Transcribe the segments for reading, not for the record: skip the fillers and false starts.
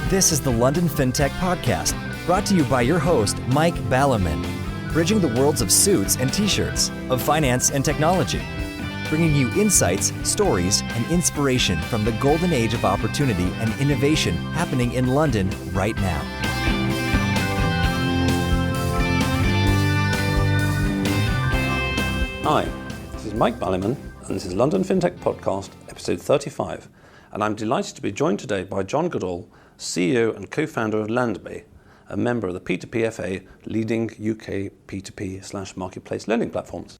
This is the London FinTech Podcast, brought to you by your host, Mike Ballerman, bridging the worlds of suits and t-shirts, of finance and technology, bringing you insights, stories, and inspiration from the golden age of opportunity and innovation happening in London right now. Hi, this is Mike Ballerman, and this is London FinTech Podcast, episode 35, and I'm delighted to be joined today by John Goodall, CEO and co-founder of Landbay, a member of the P2P FA, leading UK P2P/marketplace lending platforms.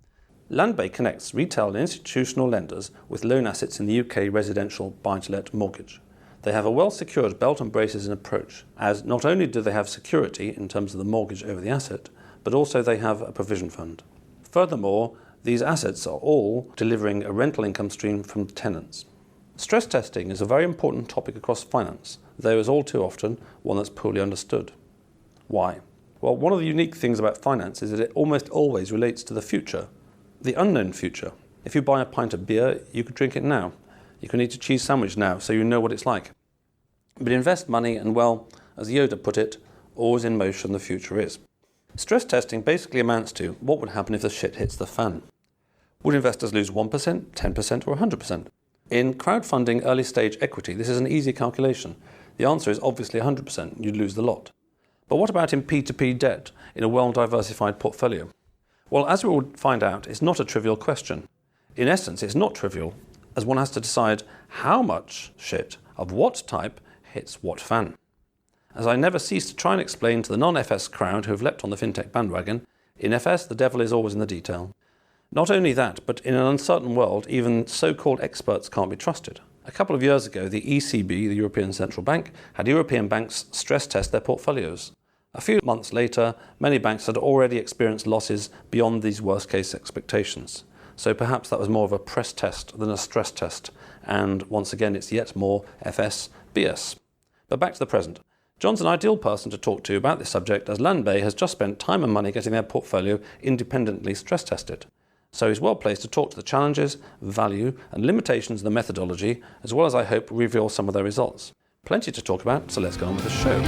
Landbay connects retail and institutional lenders with loan assets in the UK residential buy-to-let mortgage. They have a well-secured belt and braces in approach, as not only do they have security in terms of the mortgage over the asset, but also they have a provision fund. Furthermore, these assets are all delivering a rental income stream from tenants. Stress testing is a very important topic across finance, though as all too often, one that's poorly understood. Why? Well, one of the unique things about finance is that it almost always relates to the future, the unknown future. If you buy a pint of beer, you could drink it now. You can eat a cheese sandwich now, so you know what it's like. But invest money and, well, as Yoda put it, always in motion the future is. Stress testing basically amounts to what would happen if the shit hits the fan. Would investors lose 1%, 10% or 100%? In crowdfunding early stage equity, this is an easy calculation. The answer is obviously 100%, you'd lose the lot. But what about in P2P debt in a well-diversified portfolio? Well, as we will find out, it's not a trivial question. In essence, it's not trivial, as one has to decide how much shit of what type hits what fan. As I never cease to try and explain to the non-FS crowd who have leapt on the fintech bandwagon, in FS the devil is always in the detail. Not only that, but in an uncertain world, even so-called experts can't be trusted. A couple of years ago, the ECB, the European Central Bank, had European banks stress test their portfolios. A few months later, many banks had already experienced losses beyond these worst-case expectations. So perhaps that was more of a press test than a stress test. And once again, it's yet more FS, BS. But back to the present. John's an ideal person to talk to about this subject, as Landbay has just spent time and money getting their portfolio independently stress tested. So he's well placed to talk to the challenges, value and limitations of the methodology, as well as, I hope, reveal some of their results. Plenty to talk about, so let's go on with the show.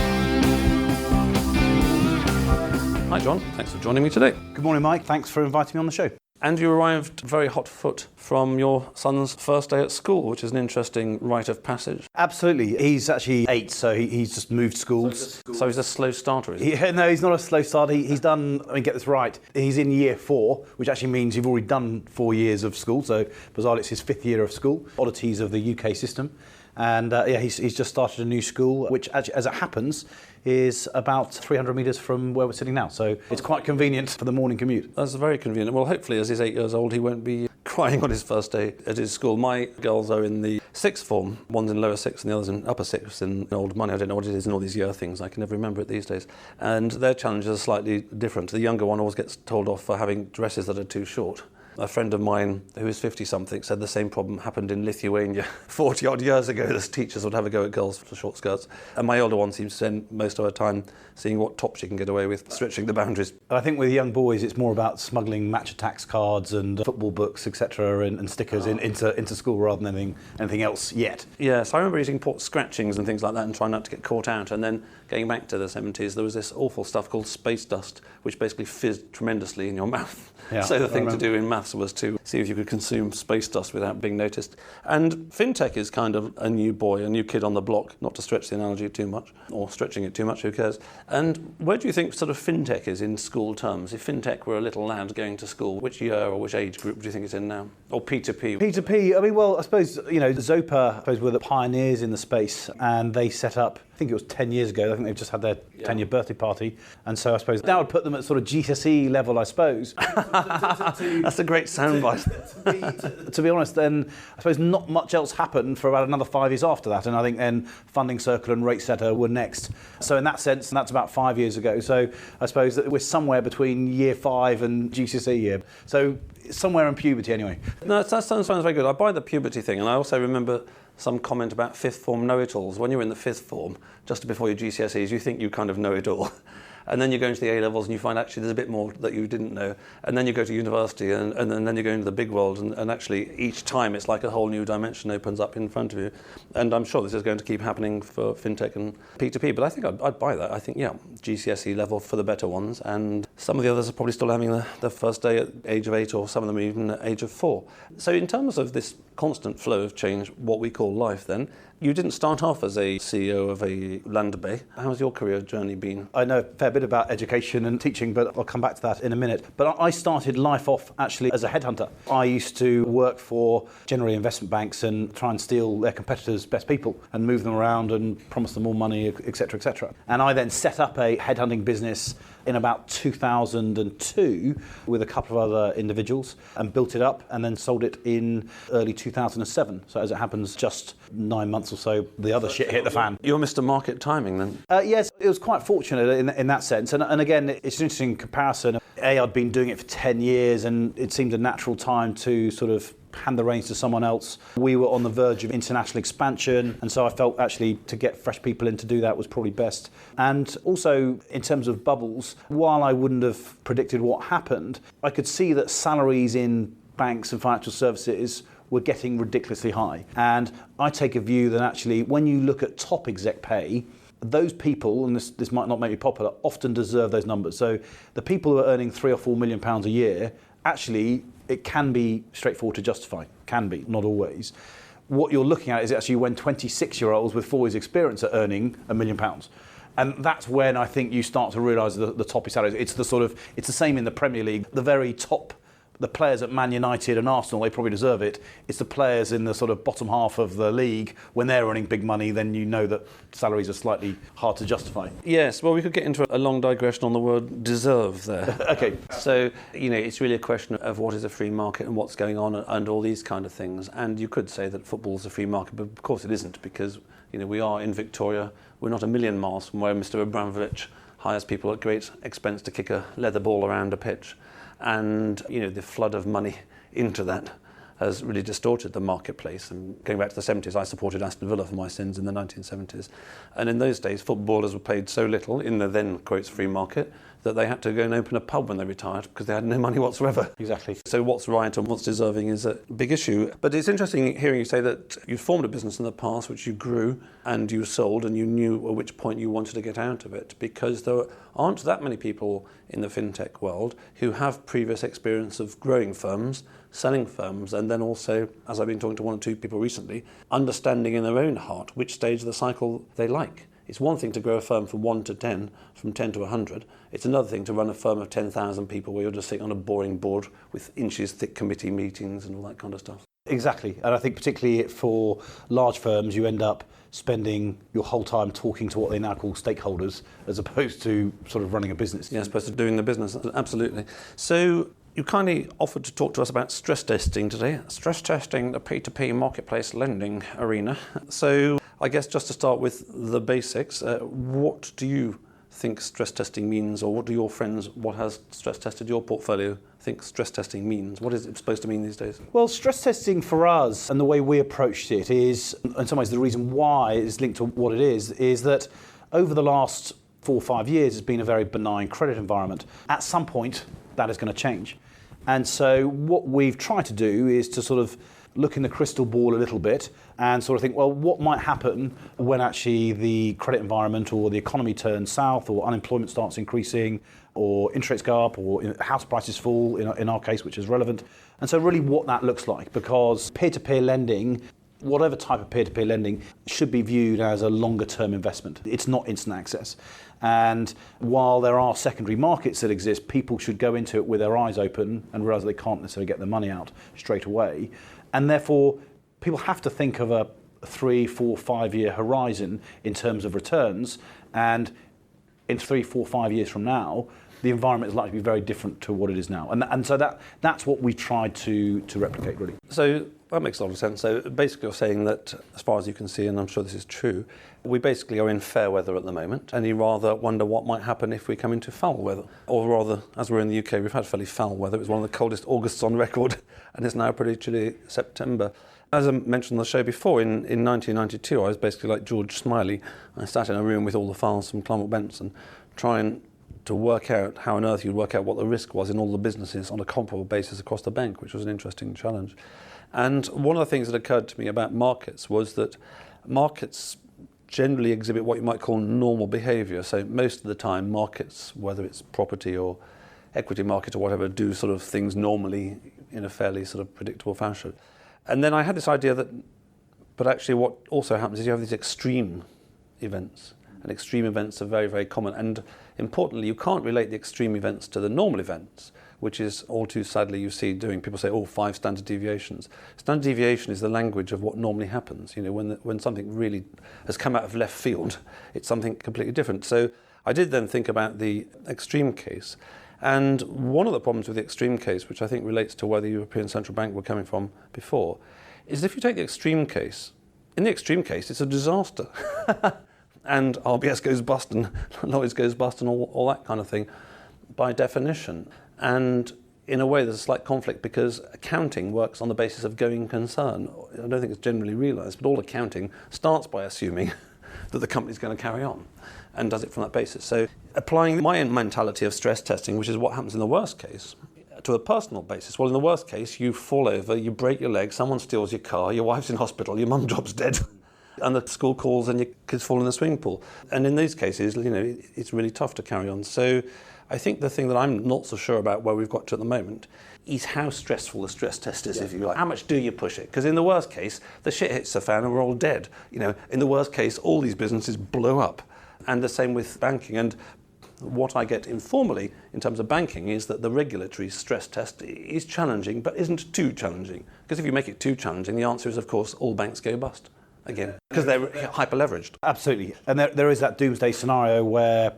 Hi John, thanks for joining me today. Good morning, Mike. Thanks for inviting me on the show. And you arrived very hot foot from your son's first day at school, which is an interesting rite of passage. Absolutely. He's actually 8, so he's just moved schools. So he's a slow starter, is he? No, he's not a slow starter. He's done, get this right, he's in year 4, which actually means you've already done 4 years of school. So bizarrely, it's his 5th year of school. Oddities of the UK system. And he's just started a new school, which, actually, as it happens, is about 300 metres from where we're sitting now. So it's quite convenient for the morning commute. That's very convenient. Well, hopefully, as he's 8 years old, he won't be crying on his first day at his school. My girls are in the 6th form. One's in lower 6th and the other's in upper 6th in old money. I don't know what it is in all these year things. I can never remember it these days. And their challenges are slightly different. The younger one always gets told off for having dresses that are too short. A friend of mine who is 50-something said the same problem happened in Lithuania 40-odd years ago. The teachers would have a go at girls for short skirts. And my older one seems to spend most of her time seeing what top she can get away with, stretching the boundaries. I think with young boys, it's more about smuggling match attacks cards and football books, etc., and stickers into school rather than anything else yet. Yes, I remember eating pork scratchings and things like that and trying not to get caught out. And then going back to the 70s, there was this awful stuff called space dust, which basically fizzed tremendously in your mouth. Yeah, so the thing to do in maths was to see if you could consume space dust without being noticed. And fintech is kind of a new boy, a new kid on the block, not to stretch the analogy too much, or stretching it too much, who cares. And where do you think sort of fintech is in school terms? If fintech were a little lad going to school, which year or which age group do you think it's in now? Or P2P? P2P, I suppose, Zopa were the pioneers in the space, and they set up, I think it was 10 years ago, I think they've just had their 10-year birthday party, and so I suppose that would put them at sort of GCSE level, I suppose. That's a great soundbite. To be honest, then I suppose not much else happened for about another 5 years after that, and I think then Funding Circle and Rate Setter were next. So in that sense, that's about 5 years ago. So I suppose that we're somewhere between year 5 and GCSE year. So somewhere in puberty anyway. No, that sounds very good. I buy the puberty thing, and I also remember some comment about 5th form know-it-alls. When you're in the 5th form, just before your GCSEs, you think you kind of know it all. And then you go into the A-levels and you find actually there's a bit more that you didn't know. And then you go to university and then you go into the big world and actually each time it's like a whole new dimension opens up in front of you. And I'm sure this is going to keep happening for fintech and P2P, but I think I'd buy that. I think, GCSE level for the better ones, and some of the others are probably still having the first day at the age of 8, or some of them even at the age of 4. So in terms of this constant flow of change, what we call life then, you didn't start off as a CEO of a Landbay. How's your career journey been? I know a fair bit about education and teaching, but I'll come back to that in a minute. But I started life off actually as a headhunter. I used to work for generally investment banks and try and steal their competitors' best people and move them around and promise them more money, etc., etc. And I then set up a headhunting business in about 2002 with a couple of other individuals and built it up and then sold it in early 2007. So as it happens, just 9 months or so, the other shit hit the fan. You're Mr. Market Timing then? Yes, it was quite fortunate in that sense. And again, it's an interesting comparison. I'd been doing it for 10 years and it seemed a natural time to sort of hand the reins to someone else. We were on the verge of international expansion, and so I felt actually to get fresh people in to do that was probably best. And also in terms of bubbles, while I wouldn't have predicted what happened, I could see that salaries in banks and financial services were getting ridiculously high. And I take a view that actually when you look at top exec pay, those people, and this might not make me popular, often deserve those numbers. So the people who are earning £3 or £4 million a year, actually it can be straightforward to justify. Can be, not always. What you're looking at is actually when 26-year-olds with 4 years experience are earning £1 million. And that's when I think you start to realise the toppy salaries. It's the same in the Premier League. The very top, the players at Man United and Arsenal, they probably deserve it. It's the players in the sort of bottom half of the league, when they're earning big money, then you know that salaries are slightly hard to justify. Yes, well, we could get into a long digression on the word deserve there. Okay. So, it's really a question of what is a free market and what's going on and all these kind of things. And you could say that football's a free market, but of course it isn't, because, we are in Victoria. We're not a million miles from where Mr. Abramovich hires people at great expense to kick a leather ball around a pitch. And, the flood of money into that has really distorted the marketplace. And going back to the 70s, I supported Aston Villa for my sins in the 1970s. And in those days, footballers were paid so little in the then, quotes, free market, that they had to go and open a pub when they retired because they had no money whatsoever. Exactly. So what's right and what's deserving is a big issue. But it's interesting hearing you say that you formed a business in the past which you grew and you sold and you knew at which point you wanted to get out of it, because there aren't that many people in the fintech world who have previous experience of growing firms, selling firms, and then also, as I've been talking to 1 or 2 people recently, understanding in their own heart which stage of the cycle they like. It's one thing to grow a firm from 1 to 10, from 10 to 100. It's another thing to run a firm of 10,000 people where you're just sitting on a boring board with inches thick committee meetings and all that kind of stuff. Exactly. And I think particularly for large firms, you end up spending your whole time talking to what they now call stakeholders, as opposed to sort of running a business. Yeah, as opposed to doing the business. Absolutely. So you kindly offered to talk to us about stress testing today. Stress testing the P2P marketplace lending arena. So I guess just to start with the basics, what do you think stress testing means, or what do your friends, what has stress tested your portfolio, think stress testing means? What is it supposed to mean these days? Well, stress testing for us, and the way we approached it is, in some ways the reason why it's linked to what it is that over the last 4 or 5 years it's been a very benign credit environment. At some point that is going to change. And so what we've tried to do is to sort of look in the crystal ball a little bit and sort of think, well, what might happen when actually the credit environment or the economy turns south, or unemployment starts increasing, or interest rates go up, or house prices fall, in our case, which is relevant. And so really what that looks like, because peer-to-peer lending, whatever type of peer-to-peer lending, should be viewed as a longer-term investment. It's not instant access. And while there are secondary markets that exist, people should go into it with their eyes open and realise they can't necessarily get their money out straight away. And therefore, people have to think of a 3, 4, 5 year horizon in terms of returns. And in 3, 4, 5 years from now, the environment is likely to be very different to what it is now. And so that's what we tried to replicate, really. So that makes a lot of sense. So basically you're saying that, as far as you can see, and I'm sure this is true, we basically are in fair weather at the moment, and you rather wonder what might happen if we come into foul weather. Or rather, as we're in the UK, we've had fairly foul weather. It was one of the coldest Augusts on record, and it's now a pretty chilly September. As I mentioned on the show before, in 1992, I was basically like George Smiley. I sat in a room with all the files from Clermont Benson, try and to work out how on earth you'd work out what the risk was in all the businesses on a comparable basis across the bank, which was an interesting challenge. And one of the things that occurred to me about markets was that markets generally exhibit what you might call normal behaviour. So most of the time markets, whether it's property or equity market or whatever, do sort of things normally in a fairly sort of predictable fashion. And then I had this idea that, but actually what also happens is you have these extreme events. And extreme events are very, very common. And importantly, you can't relate the extreme events to the normal events, which is all too sadly you see doing. People say, 5 standard deviations. Standard deviation is the language of what normally happens. You know, when something really has come out of left field, it's something completely different. So I did then think about the extreme case. And one of the problems with the extreme case, which I think relates to where the European Central Bank were coming from before, is if you take the extreme case, in the extreme case, it's a disaster. And RBS goes bust and Lloyds goes bust and all that kind of thing by definition. And in a way there's a slight conflict because accounting works on the basis of going concern. I don't think it's generally realised, but all accounting starts by assuming that the company's going to carry on and does it from that basis. So applying my mentality of stress testing, which is what happens in the worst case, to a personal basis. Well, in the worst case, you fall over, you break your leg, someone steals your car, your wife's in hospital, your mum job's dead. And the school calls and your kids fall in the swimming pool. And in these cases, you know, it's really tough to carry on. So I think the thing that I'm not so sure about where we've got to at the moment is how stressful the stress test is, if you like. How much do you push it? Because in the worst case, the shit hits the fan and we're all dead. You know, in the worst case, all these businesses blow up. And the same with banking. And what I get informally in terms of banking is that the regulatory stress test is challenging, but isn't too challenging. Because if you make it too challenging, the answer is, of course, all banks go bust. Again, because they're hyper-leveraged. Absolutely. And there is that doomsday scenario where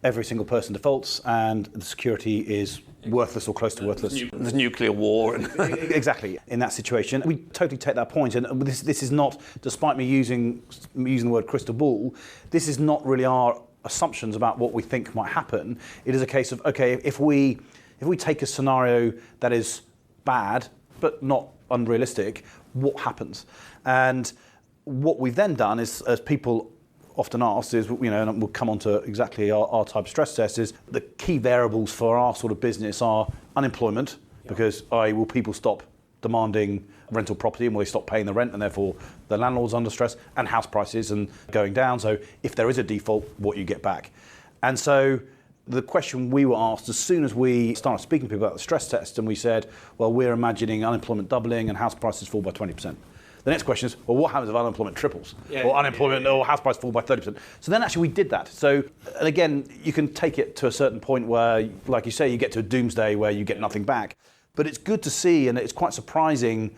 every single person defaults and the security is worthless or close to worthless. There's nuclear war. Exactly. In that situation, we totally take that point. And this is not, despite me using the word crystal ball, this is not really our assumptions about what we think might happen. It is a case of, okay, if we take a scenario that is bad, but not unrealistic, what happens? And what we've then done is, as people often ask, is, you know, and we'll come on to exactly our type of stress test, is the key variables for our sort of business are unemployment, because will people stop demanding rental property and will they stop paying the rent and therefore the landlord's under stress, and house prices and going down. So if there is a default, what you get back. And so the question we were asked as soon as we started speaking to people about the stress test, and we said, well, we're imagining unemployment doubling and house prices fall by 20%. The next question is, well, what happens if unemployment triples? Or unemployment or house price fall by 30%? So then actually we did that. So, and again, you can take it to a certain point where, like you say, you get to a doomsday where you get nothing back. But it's good to see, and it's quite surprising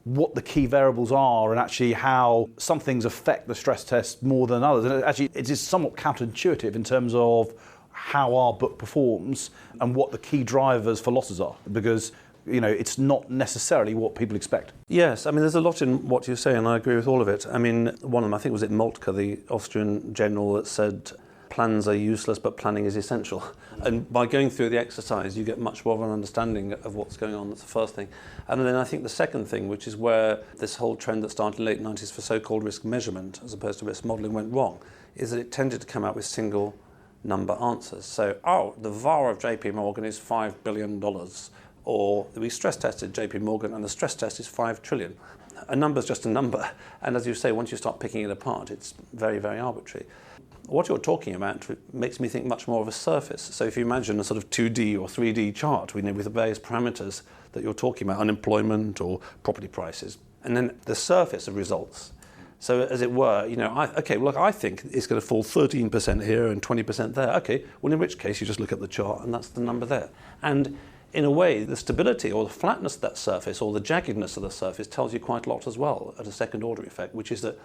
what the key variables are and actually how some things affect the stress test more than others. And actually, it is somewhat counterintuitive in terms of how our book performs and what the key drivers for losses are. Because you know, it's not necessarily what people expect. Yes, I mean, there's a lot in what you say, and I agree with all of it. I mean, one of them, I think, was it Moltke, the Austrian general, that said, plans are useless, but planning is essential. And by going through the exercise, you get much more of an understanding of what's going on. That's the first thing. And then I think the second thing, which is where this whole trend that started in the late 90s for so-called risk measurement, as opposed to risk modelling, went wrong, is that it tended to come out with single number answers. So, the VAR of JP Morgan is $5 billion. Or we stress tested JP Morgan and the stress test is 5 trillion. A number's just a number. And as you say, once you start picking it apart, it's very, very arbitrary. What you're talking about makes me think much more of a surface. So if you imagine a sort of 2D or 3D chart with the various parameters that you're talking about, unemployment or property prices, and then the surface of results. So as it were, you know, I think it's going to fall 13% here and 20% there. Okay, well, in which case you just look at the chart and that's the number there. And in a way, the stability or the flatness of that surface or the jaggedness of the surface tells you quite a lot as well at a second order effect, which is that,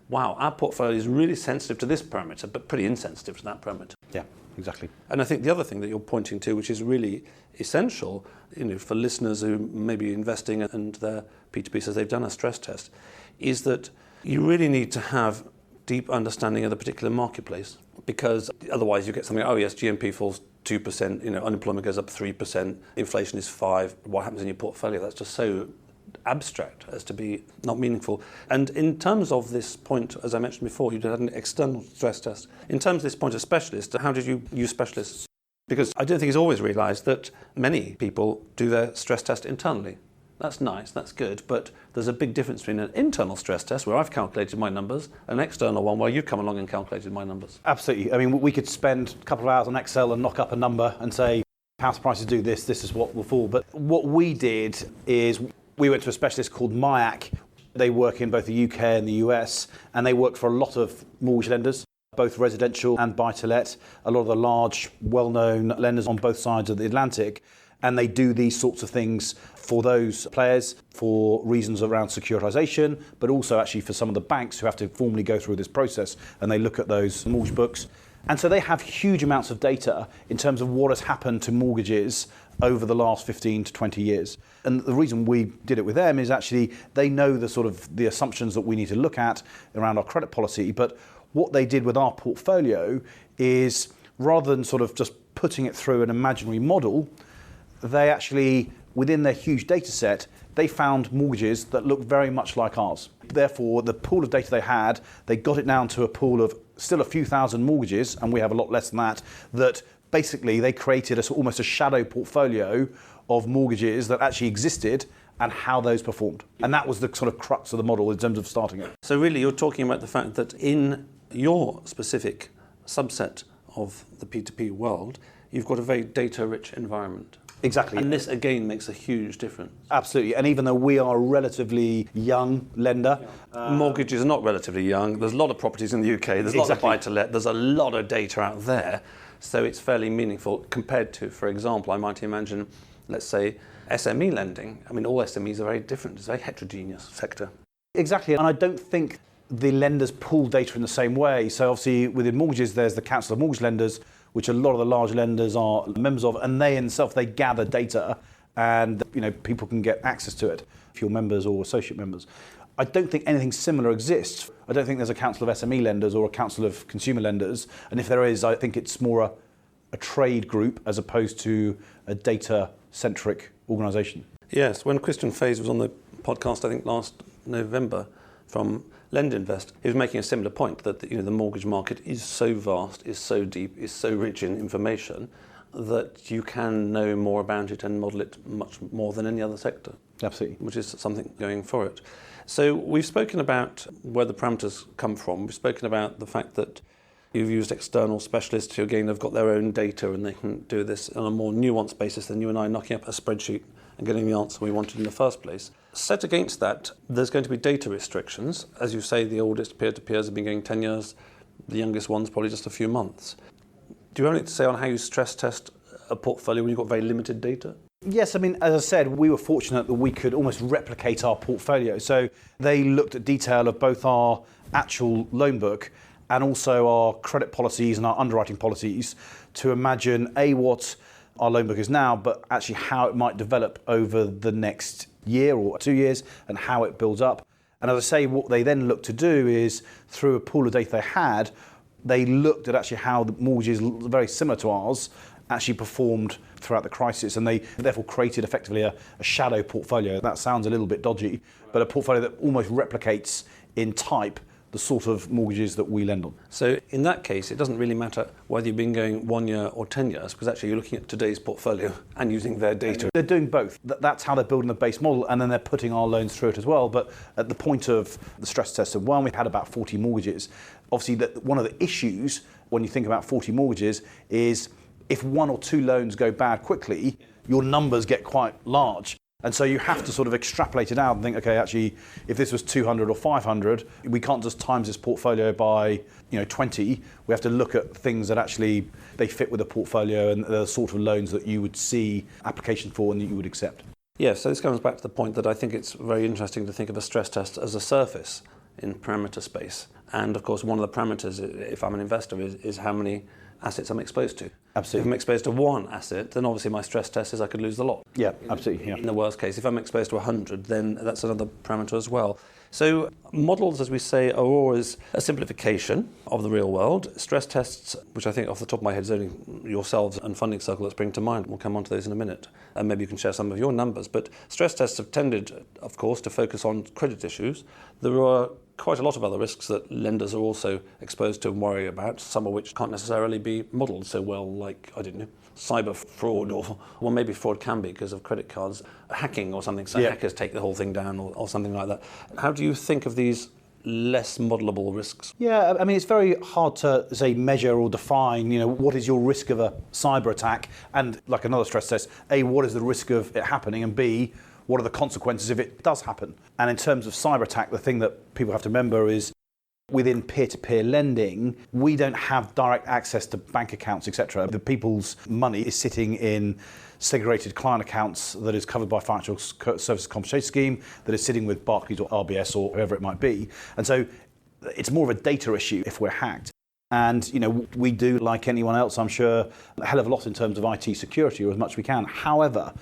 wow, our portfolio is really sensitive to this parameter, but pretty insensitive to that parameter. Yeah, exactly. And I think the other thing that you're pointing to, which is really essential, you know, for listeners who may be investing and their P2P says they've done a stress test, is that you really need to have deep understanding of the particular marketplace, because otherwise you get something, oh yes, GNP falls 2%, you know, unemployment goes up 3%, inflation is 5%, what happens in your portfolio? That's just so abstract as to be not meaningful. And in terms of this point, as I mentioned before, you did an external stress test. In terms of this point of specialists, how did you use specialists? Because I don't think he's always realised that many people do their stress test internally. That's nice, that's good, but there's a big difference between an internal stress test where I've calculated my numbers and an external one where you've come along and calculated my numbers. Absolutely. I mean, we could spend a couple of hours on Excel and knock up a number and say, house prices do this, this is what will fall. But what we did is we went to a specialist called MIAC. They work in both the UK and the US, and they work for a lot of mortgage lenders, both residential and buy-to-let, a lot of the large, well-known lenders on both sides of the Atlantic. And they do these sorts of things for those players for reasons around securitisation, but also actually for some of the banks who have to formally go through this process, and they look at those mortgage books. And so they have huge amounts of data in terms of what has happened to mortgages over the last 15 to 20 years. And the reason we did it with them is actually they know the sort of the assumptions that we need to look at around our credit policy. But what they did with our portfolio is, rather than sort of just putting it through an imaginary model, they actually, within their huge data set, they found mortgages that looked very much like ours. Therefore, the pool of data they had, they got it down to a pool of still a few thousand mortgages, and we have a lot less than that, that basically they created almost a shadow portfolio of mortgages that actually existed and how those performed. And that was the sort of crux of the model in terms of starting it. So really you're talking about the fact that in your specific subset of the P2P world, you've got a very data-rich environment. Exactly. And this, again, makes a huge difference. Absolutely. And even though we are a relatively young lender... Mortgages are not relatively young. There's a lot of properties in the UK. There's a lot of buy-to-let. There's a lot of data out there. So it's fairly meaningful compared to, for example, I might imagine, let's say, SME lending. I mean, all SMEs are very different. It's a very heterogeneous sector. Exactly. And I don't think the lenders pool data in the same way. So obviously, within mortgages, there's the Council of Mortgage Lenders, which a lot of the large lenders are members of, and they themselves, they gather data, and people can get access to it if you're members or associate members. I don't think anything similar exists. I don't think there's a council of SME lenders or a council of consumer lenders, and if there is, I think it's more a trade group as opposed to a data-centric organisation. Yes, when Christian Fays was on the podcast, I think last November, from LendInvest, he was making a similar point that the mortgage market is so vast, is so deep, is so rich in information that you can know more about it and model it much more than any other sector. Absolutely. Which is something going for it. So we've spoken about where the parameters come from. We've spoken about the fact that you've used external specialists who, again, have got their own data and they can do this on a more nuanced basis than you and I knocking up a spreadsheet and getting the answer we wanted in the first place. Set against that, there's going to be data restrictions. As you say, the oldest peer-to-peers have been going 10 years, the youngest one's probably just a few months. Do you have anything to say on how you stress test a portfolio when you've got very limited data? Yes, I mean, as I said, we were fortunate that we could almost replicate our portfolio. So they looked at detail of both our actual loan book and also our credit policies and our underwriting policies to imagine, what our loan book is now, but actually how it might develop over the next year or 2 years and how it builds up. And as I say, what they then looked to do is, through a pool of data they had, they looked at actually how the mortgages very similar to ours actually performed throughout the crisis, and they therefore created effectively a shadow portfolio. That sounds a little bit dodgy, but a portfolio that almost replicates in type the sort of mortgages that we lend on. So in that case, it doesn't really matter whether you've been going 1 year or 10 years, because actually you're looking at today's portfolio and using their data. They're doing both. That's how they're building the base model, and then they're putting our loans through it as well. But at the point of the stress test of one, we've had about 40 mortgages. Obviously, one of the issues when you think about 40 mortgages is if 1 or 2 loans go bad quickly, your numbers get quite large. And so you have to sort of extrapolate it out and think, okay, actually, if this was 200 or 500, we can't just times this portfolio by 20. We have to look at things that actually they fit with the portfolio and the sort of loans that you would see application for and that you would accept. Yes, so this comes back to the point that I think it's very interesting to think of a stress test as a surface in parameter space. And of course, one of the parameters, if I'm an investor, is how many assets I'm exposed to. Absolutely. If I'm exposed to 1 asset, then obviously my stress test is I could lose the lot. Yeah, absolutely. Yeah. In the worst case, if I'm exposed to 100, then that's another parameter as well. So models, as we say, are always a simplification of the real world. Stress tests, which I think off the top of my head is only yourselves and Funding Circle that spring to mind. We'll come on to those in a minute. And maybe you can share some of your numbers. But stress tests have tended, of course, to focus on credit issues. There are quite a lot of other risks that lenders are also exposed to and worry about, some of which can't necessarily be modelled so well, like, I don't know, cyber fraud, or well, maybe fraud can be because of credit cards, hacking or something, so hackers take the whole thing down or something like that. How do you think of these less modelable risks? Yeah, I mean, it's very hard to, say, measure or define, what is your risk of a cyber attack, and like another stress test, A, what is the risk of it happening, and B, what are the consequences if it does happen? And in terms of cyber attack, the thing that people have to remember is within peer-to-peer lending, we don't have direct access to bank accounts, etc. The people's money is sitting in segregated client accounts that is covered by Financial Services Compensation Scheme, that is sitting with Barclays or RBS or whoever it might be. And so it's more of a data issue if we're hacked. And, we do, like anyone else, I'm sure, a hell of a lot in terms of IT security, or as much as we can. However,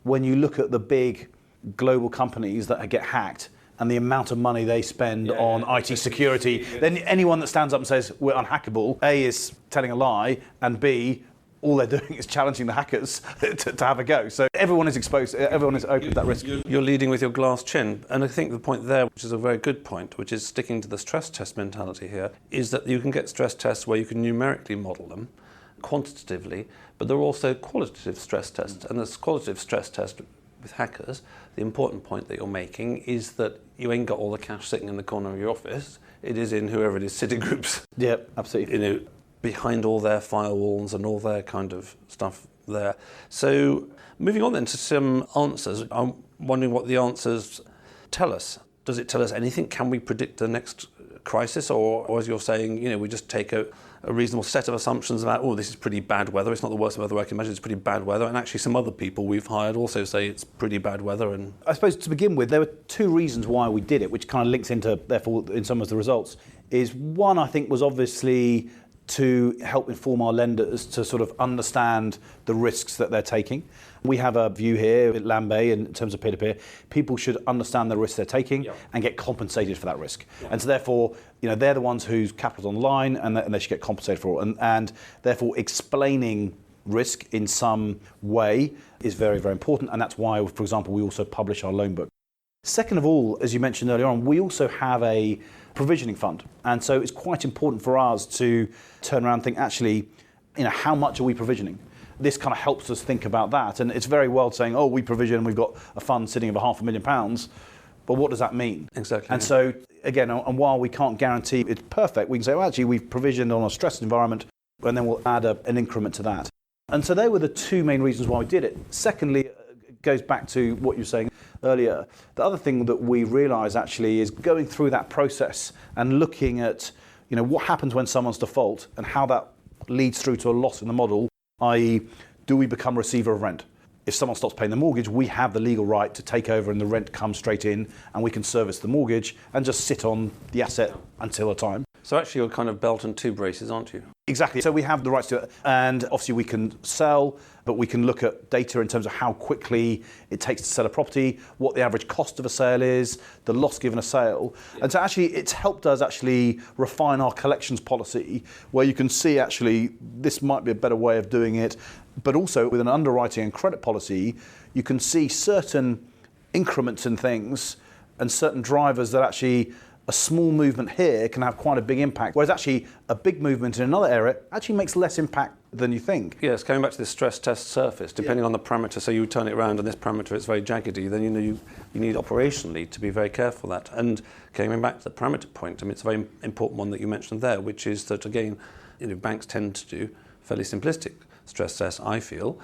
when you look at the big global companies that get hacked, and the amount of money they spend on IT security, then anyone that stands up and says we're unhackable, A, is telling a lie, and B, all they're doing is challenging the hackers to have a go. So everyone is exposed, everyone is open to that risk. You're leading with your glass chin, and I think the point there, which is a very good point, which is sticking to the stress test mentality here, is that you can get stress tests where you can numerically model them quantitatively, but there are also qualitative stress tests, and this qualitative stress test with hackers, the important point that you're making is that you ain't got all the cash sitting in the corner of your office. It is in whoever it is, Citigroup's. Yeah, absolutely. Behind all their firewalls and all their kind of stuff there. So moving on then to some answers. I'm wondering what the answers tell us. Does it tell us anything? Can we predict the next crisis? Or as you're saying, we just take a reasonable set of assumptions about, this is pretty bad weather. It's not the worst weather I can imagine. It's pretty bad weather. And actually some other people we've hired also say it's pretty bad weather. And I suppose to begin with, there were two reasons why we did it, which kind of links into, therefore, in some of the results. Is one, I think, was obviously to help inform our lenders to sort of understand the risks that they're taking. We have a view here at Landbay in terms of peer-to-peer. People should understand the risks they're taking and get compensated for that risk. And so therefore, they're the ones whose capital's on the line and they should get compensated for it. And therefore explaining risk in some way is very, very important. And that's why, for example, we also publish our loan book. Second of all, as you mentioned earlier on, we also have a provisioning fund. And so it's quite important for us to turn around and think, actually, how much are we provisioning? This kind of helps us think about that. And it's very well saying, we provision, we've got a fund sitting of £500,000. But what does that mean? Exactly. And so, again, and while we can't guarantee it's perfect, we can say, actually, we've provisioned on a stressed environment, and then we'll add an increment to that. And so they were the two main reasons why we did it. Secondly, it goes back to what you were saying earlier. The other thing that we realise actually is going through that process and looking at, what happens when someone's default and how that leads through to a loss in the model, i.e., do we become a receiver of rent? If someone stops paying the mortgage, we have the legal right to take over and the rent comes straight in and we can service the mortgage and just sit on the asset until a time. So actually you're kind of belt and two braces, aren't you? Exactly. So we have the rights to it. And obviously we can sell, but we can look at data in terms of how quickly it takes to sell a property, what the average cost of a sale is, the loss given a sale. Yeah. And so actually it's helped us actually refine our collections policy where you can see actually this might be a better way of doing it. But also with an underwriting and credit policy, you can see certain increments in things and certain drivers that actually a small movement here can have quite a big impact, whereas actually a big movement in another area actually makes less impact than you think. Yes, coming back to this stress test surface, depending on the parameter, so you turn it around and this parameter it's very jaggedy, then you need operationally to be very careful of that. And coming back to the parameter point, it's a very important one that you mentioned there, which is that again, banks tend to do fairly simplistic stress tests, I feel,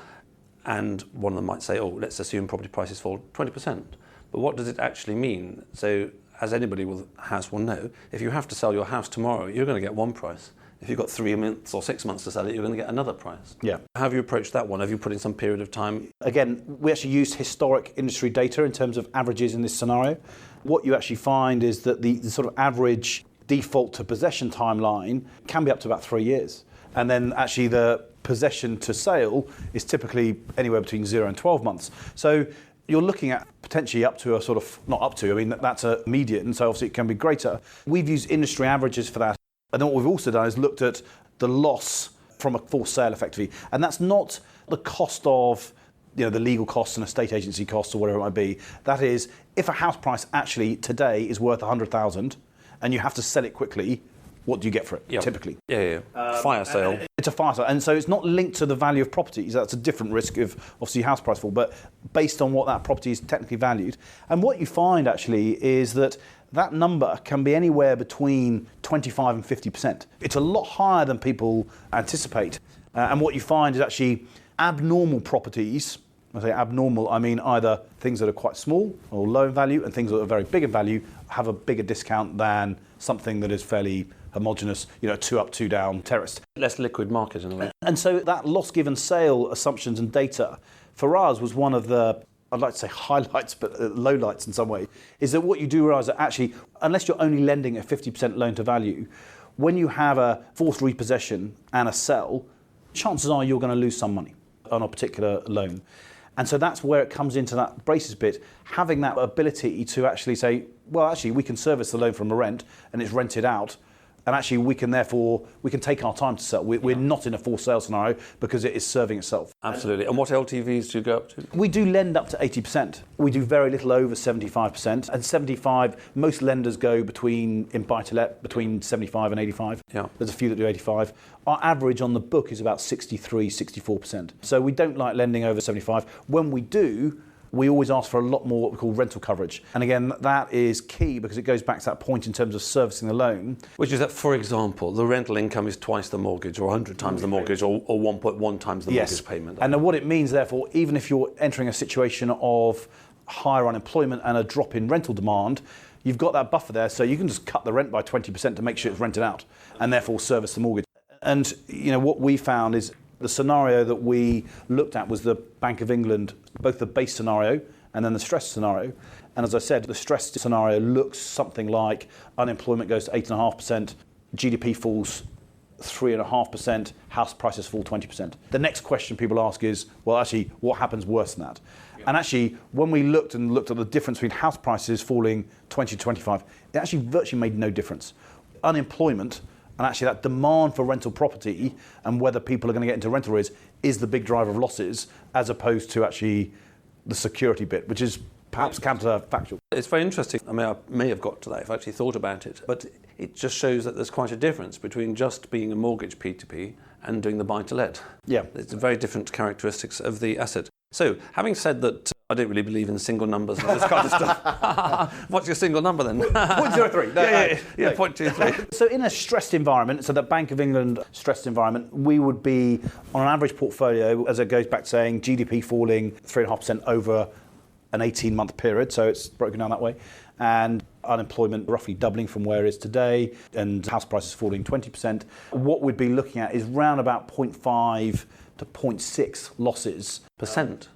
and one of them might say, let's assume property prices fall 20%. But what does it actually mean? So as anybody with a house will know, if you have to sell your house tomorrow, you're going to get one price. If you've got 3 months or 6 months to sell it, you're going to get another price. Yeah. How have you approached that one? Have you put in some period of time? Again, we actually used historic industry data in terms of averages in this scenario. What you actually find is that the sort of average default to possession timeline can be up to about 3 years. And then actually the possession to sale is typically anywhere between 0 and 12 months. So you're looking at potentially up to a sort of, not up to, that's a median, so obviously it can be greater. We've used industry averages for that. And then what we've also done is looked at the loss from a forced sale effectively. And that's not the cost of the legal costs and estate agency costs or whatever it might be. That is, if a house price actually today is worth 100,000 and you have to sell it quickly, what do you get for it, Yep. typically? Fire sale. It's a fire sale, and so it's not linked to the value of properties. That's a different risk of obviously house price fall, but based on what that property is technically valued. And what you find actually is that number can be anywhere between 25 and 50%. It's a lot higher than people anticipate. And what you find is actually abnormal properties. When I say abnormal, I mean either things that are quite small or low in value, and things that are very big in value have a bigger discount than something that is fairly homogenous, 2 up, 2 down terraced. Less liquid market in a way. And so that loss given sale assumptions and data for us was one of the, I'd like to say highlights, but lowlights in some way, is that what you do realise that actually, unless you're only lending a 50% loan to value, when you have a forced repossession and a sell, chances are you're going to lose some money on a particular loan. And so that's where it comes into that braces bit, having that ability to actually say, well, actually, we can service the loan from a rent and it's rented out. And actually, we can take our time to sell. We're not in a forced sale scenario because it is serving itself. Absolutely. And what LTVs do you go up to? We do lend up to 80%. We do very little over 75%. And 75, most lenders go between 75 and 85. Yeah. There's a few that do 85. Our average on the book is about 63, 64%. So we don't like lending over 75. When we do, we always ask for a lot more what we call rental coverage. And again, that is key because it goes back to that point in terms of servicing the loan. Which is that, for example, the rental income is twice the mortgage or 100 times the mortgage or 1.1 times the mortgage payment. And what it means, therefore, even if you're entering a situation of higher unemployment and a drop in rental demand, you've got that buffer there, so you can just cut the rent by 20% to make sure it's rented out and therefore service the mortgage. And what we found is the scenario that we looked at was the Bank of England, both the base scenario and then the stress scenario. And as I said, the stress scenario looks something like unemployment goes to 8.5%, GDP falls 3.5%, house prices fall 20%. The next question people ask is, well, actually, what happens worse than that? Yeah. And actually, when we looked at the difference between house prices falling 20 to 25, it actually virtually made no difference. Unemployment and actually that demand for rental property and whether people are going to get into rental arrears is the big driver of losses, as opposed to actually the security bit, which is perhaps counterfactual. It's very interesting. I mean, I may have got to that if I actually thought about it, but it just shows that there's quite a difference between just being a mortgage P2P and doing the buy-to-let. Yeah. It's very different characteristics of the asset. So, having said that, I don't really believe in single numbers and this kind of stuff. What's your single number then? 0.03. Yeah, 0.23. So in a stressed environment, so the Bank of England stressed environment, we would be on an average portfolio, as it goes back to saying GDP falling 3.5% over an 18-month period, so it's broken down that way, and unemployment roughly doubling from where it is today, and house prices falling 20%. What we'd be looking at is round about 0.5 to 0.6 losses. Percent.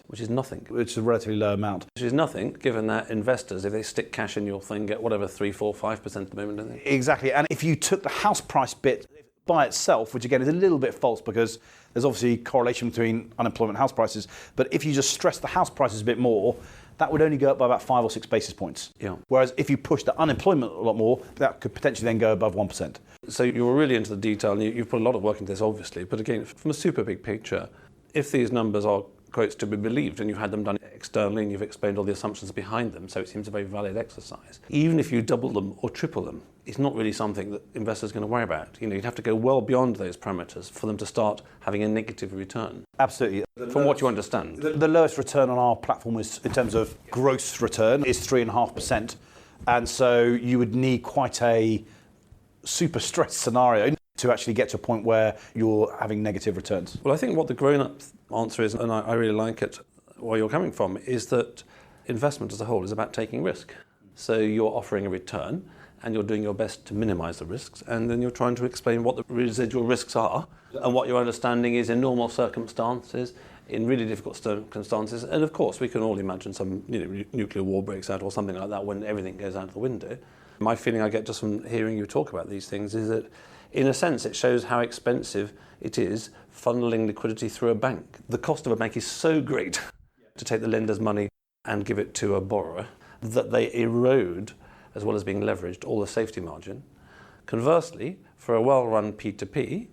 Which is nothing. Which is a relatively low amount. Which is nothing, given that investors, if they stick cash in your thing, get whatever 3, 4, 5% at the moment, don't they? Exactly, and if you took the house price bit by itself, which again is a little bit false because there's obviously correlation between unemployment and house prices, but if you just stress the house prices a bit more, that would only go up by about 5 or 6 basis points. Yeah. Whereas if you push the unemployment a lot more, that could potentially then go above 1%. So you were really into the detail, and you've put a lot of work into this, obviously. But again, from a super big picture, if these numbers are quotes to be believed, and you've had them done externally, and you've explained all the assumptions behind them, so it seems a very valid exercise. Even if you double them or triple them, it's not really something that investors are going to worry about. You'd have to go well beyond those parameters for them to start having a negative return. Absolutely. From what you understand. The lowest return on our platform is, in terms of gross return, is 3.5%. And so you would need quite a super stressed scenario to actually get to a point where you're having negative returns. Well, I think what the grown-up answer is, and I really like it, where you're coming from, is that investment as a whole is about taking risk. So you're offering a return, and you're doing your best to minimise the risks, and then you're trying to explain what the residual risks are, and what your understanding is in normal circumstances, in really difficult circumstances, and of course we can all imagine some nuclear war breaks out or something like that when everything goes out the window. My feeling I get just from hearing you talk about these things is that, in a sense, it shows how expensive it is funneling liquidity through a bank. The cost of a bank is so great to take the lender's money and give it to a borrower that they erode, as well as being leveraged, all the safety margin. Conversely, for a well-run P2P,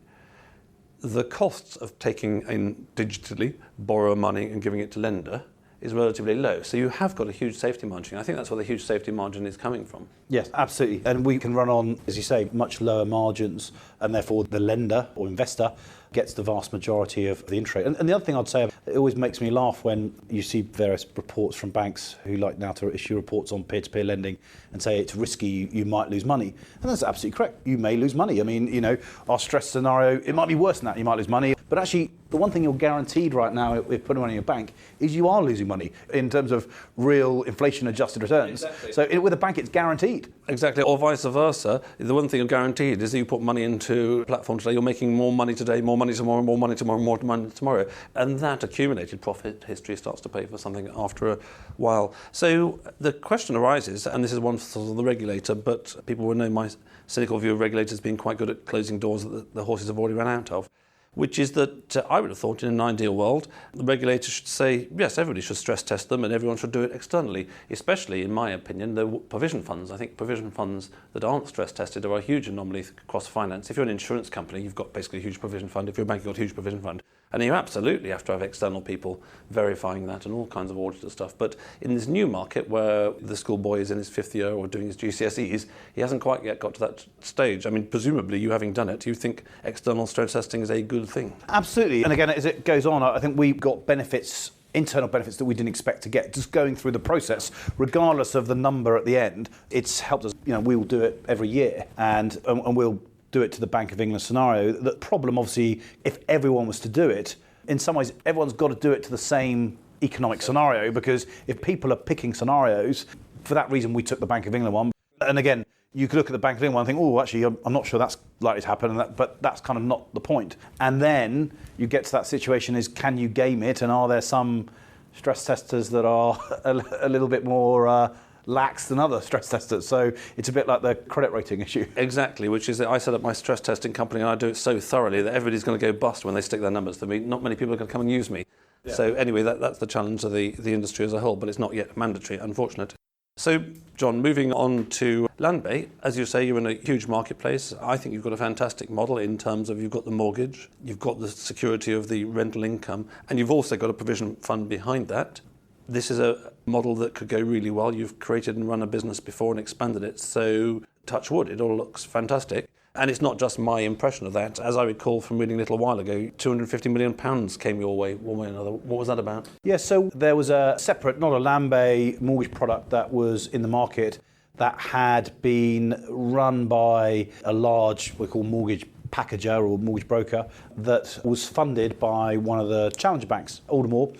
the costs of taking in digitally, borrow money and giving it to lender is relatively low. So you have got a huge safety margin. I think that's where the huge safety margin is coming from. Yes, absolutely. And we can run on, as you say, much lower margins, and therefore the lender or investor gets the vast majority of the interest rate. And the other thing I'd say, it always makes me laugh when you see various reports from banks who like now to issue reports on peer-to-peer lending and say it's risky, you might lose money. And that's absolutely correct. You may lose money. I mean, our stress scenario, it might be worse than that. You might lose money. But actually, the one thing you're guaranteed right now with putting money in your bank is you are losing money in terms of real inflation-adjusted returns. Exactly. So with a bank, it's guaranteed. Exactly, or vice versa. The one thing you're guaranteed is that you put money into a platform today, you're making more money today, more money tomorrow, more money tomorrow, more money tomorrow. And that accumulated profit history starts to pay for something after a while. So the question arises, and this is one for the regulator, but people will know my cynical view of regulators being quite good at closing doors that the horses have already run out of, which is that I would have thought in an ideal world, the regulator should say, yes, everybody should stress test them and everyone should do it externally, especially, in my opinion, the provision funds. I think provision funds that aren't stress tested are a huge anomaly across finance. If you're an insurance company, you've got basically a huge provision fund. If you're a bank, you've got a huge provision fund. And you absolutely have to have external people verifying that and all kinds of audited stuff. But in this new market where the schoolboy is in his 5th year or doing his GCSEs, he hasn't quite yet got to that stage. I mean, presumably, you having done it, you think external stress testing is a good thing? Absolutely. And again, as it goes on, I think we've got benefits, internal benefits that we didn't expect to get. Just going through the process, regardless of the number at the end, it's helped us. We will do it every year and we'll do it to the Bank of England scenario. The problem, obviously, if everyone was to do it, in some ways, everyone's got to do it to the same economic scenario, because if people are picking scenarios, for that reason, we took the Bank of England one. And again, you could look at the Bank of England one and think, oh, actually, I'm not sure that's likely to happen, but that's kind of not the point. And then you get to that situation is, can you game it? And are there some stress testers that are a little bit more lax than other stress testers? So it's a bit like the credit rating issue. Exactly, which is that I set up my stress testing company and I do it so thoroughly that everybody's going to go bust when they stick their numbers to me. Not many people are going to come and use me. Yeah. So anyway, that's the challenge of the industry as a whole, but it's not yet mandatory, unfortunately. So, John, moving on to Landbay, as you say, you're in a huge marketplace. I think you've got a fantastic model in terms of you've got the mortgage, you've got the security of the rental income, and you've also got a provision fund behind that. This is a model that could go really well. You've created and run a business before and expanded it, so touch wood, it all looks fantastic. And it's not just my impression of that. As I recall from reading a little while ago, £250 million came your way, one way or another. What was that about? Yeah, so there was a separate, not a Landbay mortgage product that was in the market that had been run by a large, we call mortgage packager or mortgage broker, that was funded by one of the challenger banks, Aldermore.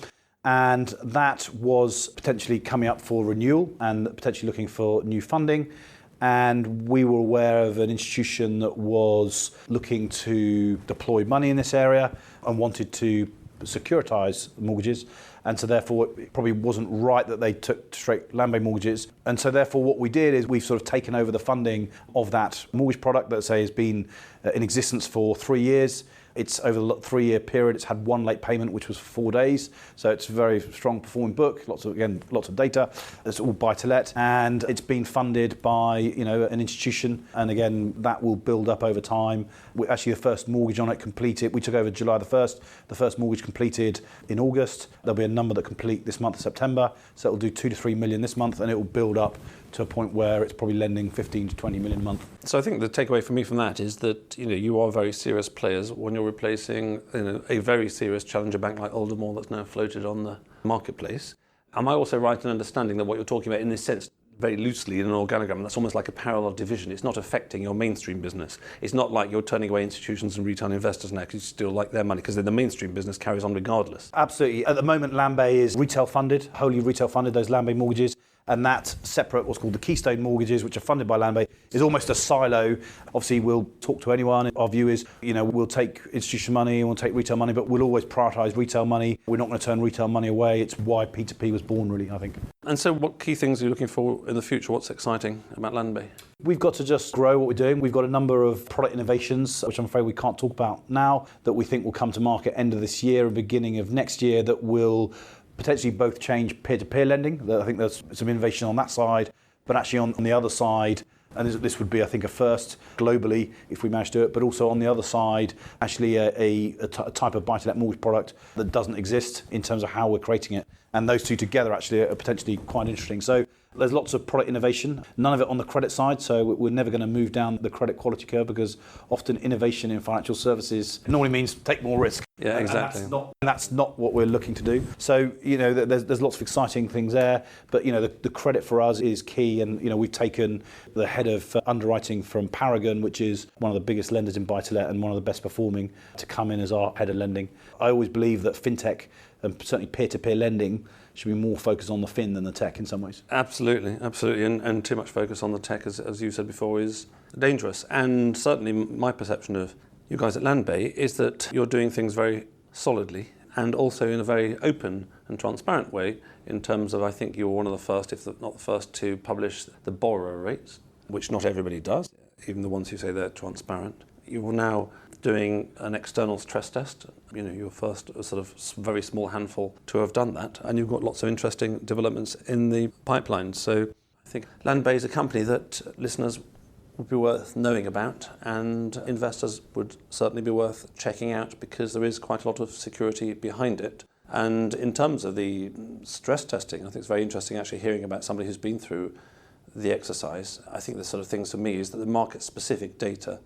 And that was potentially coming up for renewal and potentially looking for new funding. And we were aware of an institution that was looking to deploy money in this area and wanted to securitise mortgages. And so therefore it probably wasn't right that they took straight Landbay mortgages. And so therefore what we did is we've sort of taken over the funding of that mortgage product that, say, has been in existence for 3 years. It's over the 3-year period. It's had one late payment, which was 4 days. So it's a very strong performing book. Lots of data. It's all buy to let, and it's been funded by an institution. And again, that will build up over time. Actually, the first mortgage on it completed. We took over July the 1st. The first mortgage completed in August. There'll be a number that complete this month of September. So it'll do 2 to 3 million this month, and it will build up to a point where it's probably lending 15 to 20 million a month. So I think the takeaway for me from that is that you are very serious players when you're replacing a very serious challenger bank like Aldermore that's now floated on the marketplace. Am I also right in understanding that what you're talking about in this sense, very loosely in an organogram, that's almost like a parallel division? It's not affecting your mainstream business. It's not like you're turning away institutions and retail investors now because you still like their money, because then the mainstream business carries on regardless. Absolutely. At the moment, Landbay is retail funded, wholly retail funded, those Landbay mortgages. And that separate, what's called the Keystone mortgages, which are funded by Landbay, is almost a silo. Obviously, we'll talk to anyone. Our view is, we'll take institutional money and we'll take retail money, but we'll always prioritise retail money. We're not going to turn retail money away. It's why P2P was born, really, I think. And so what key things are you looking for in the future? What's exciting about Landbay? We've got to just grow what we're doing. We've got a number of product innovations, which I'm afraid we can't talk about now, that we think will come to market end of this year and beginning of next year, that will potentially both change peer-to-peer lending. I think there's some innovation on that side, but actually on the other side, and this would be, I think, a first globally if we manage to do it, but also on the other side, actually a type of buy-to-let mortgage product that doesn't exist in terms of how we're creating it. and those two together actually are potentially quite interesting. So there's lots of product innovation, none of it on the credit side, so we're never going to move down the credit quality curve, because often innovation in financial services normally means take more risk. Yeah, exactly. And that's not what we're looking to do. So, there's lots of exciting things there, but, the credit for us is key, and, we've taken the head of underwriting from Paragon, which is one of the biggest lenders in buy-to-let and one of the best performing, to come in as our head of lending. I always believe that fintech, and certainly peer-to-peer lending, should be more focused on the fin than the tech in some ways. Absolutely. And too much focus on the tech, as you said before, is dangerous. And certainly my perception of you guys at Landbay is that you're doing things very solidly and also in a very open and transparent way, in terms of, I think you were one of the first, if not the first, to publish the borrower rates, which not everybody does, even the ones who say they're transparent. You are now doing an external stress test. You're first, a sort of very small handful to have done that, and you've got lots of interesting developments in the pipeline. So I think Landbay is a company that listeners would be worth knowing about, and investors would certainly be worth checking out, because there is quite a lot of security behind it. And in terms of the stress testing, I think it's very interesting actually hearing about somebody who's been through the exercise. I think the sort of things for me is that the market-specific data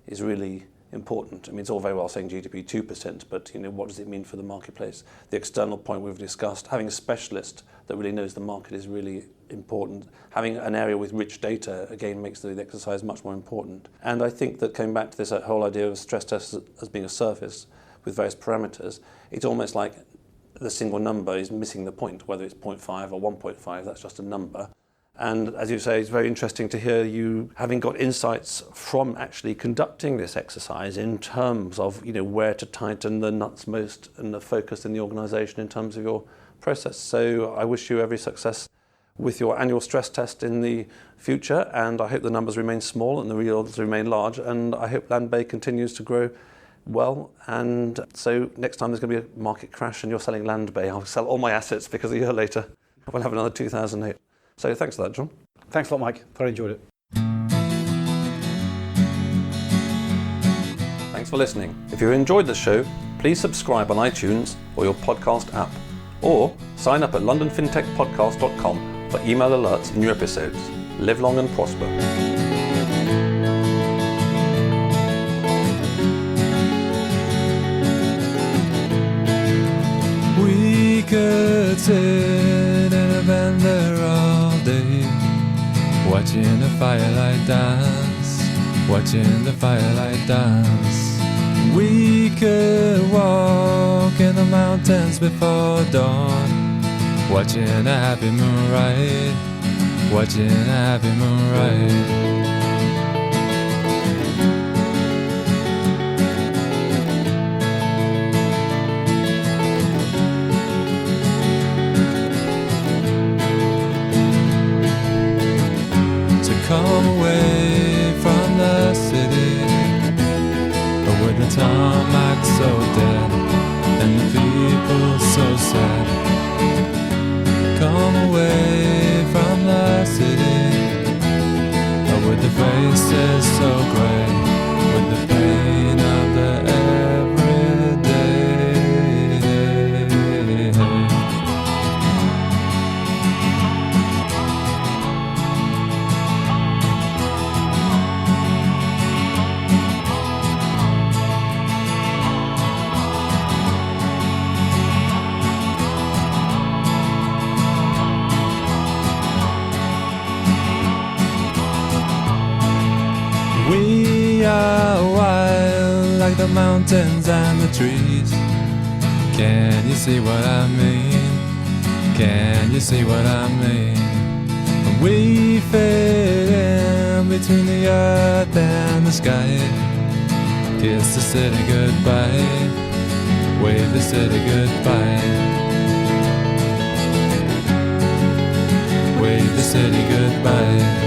is really important. It's all very well saying GDP 2%, but what does it mean for the marketplace? The external point we've discussed, having a specialist that really knows the market is really important. Having an area with rich data, again, makes the exercise much more important. And I think that coming back to this whole idea of stress tests as being a surface with various parameters, it's almost like the single number is missing the point, whether it's 0.5 or 1.5, that's just a number. And as you say, it's very interesting to hear you having got insights from actually conducting this exercise in terms of, where to tighten the nuts most and the focus in the organisation in terms of your process. So I wish you every success with your annual stress test in the future, and I hope the numbers remain small and the yields remain large, and I hope Landbay continues to grow well. And so next time there's going to be a market crash and you're selling Landbay, I'll sell all my assets, because a year later we'll have another 2008. So thanks for that, John. Thanks a lot, Mike. Thoroughly enjoyed it. Thanks for listening. If you enjoyed the show, please subscribe on iTunes or your podcast app, or sign up at londonfintechpodcast.com for email alerts of new episodes. Live long and prosper. We could sit in a bend there all day, watching the firelight dance, watching the firelight dance. We could walk in the mountains before dawn, watching a happy moon ride, watching a happy moon ride. Come away from the city, with the tarmac so dead and the people so sad. Come away from the city, with the faces so grey, with the pain of the everyday. We are wild like the mountains and the trees. Can you see what I mean? Can you see what I mean? We fit in between the earth and the sky. Kiss the city goodbye, wave the city goodbye, wave the city goodbye.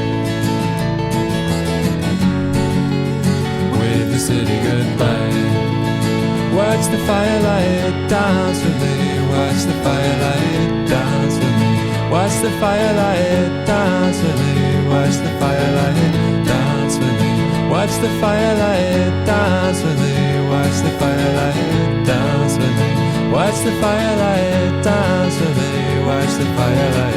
The city goodbye. Watch the firelight dance with me. Watch the firelight dance with me. Watch the firelight dance with me. Watch the firelight dance with me. Watch the firelight dance with me. Watch the firelight dance with me. Watch the firelight dance with me. the fire light.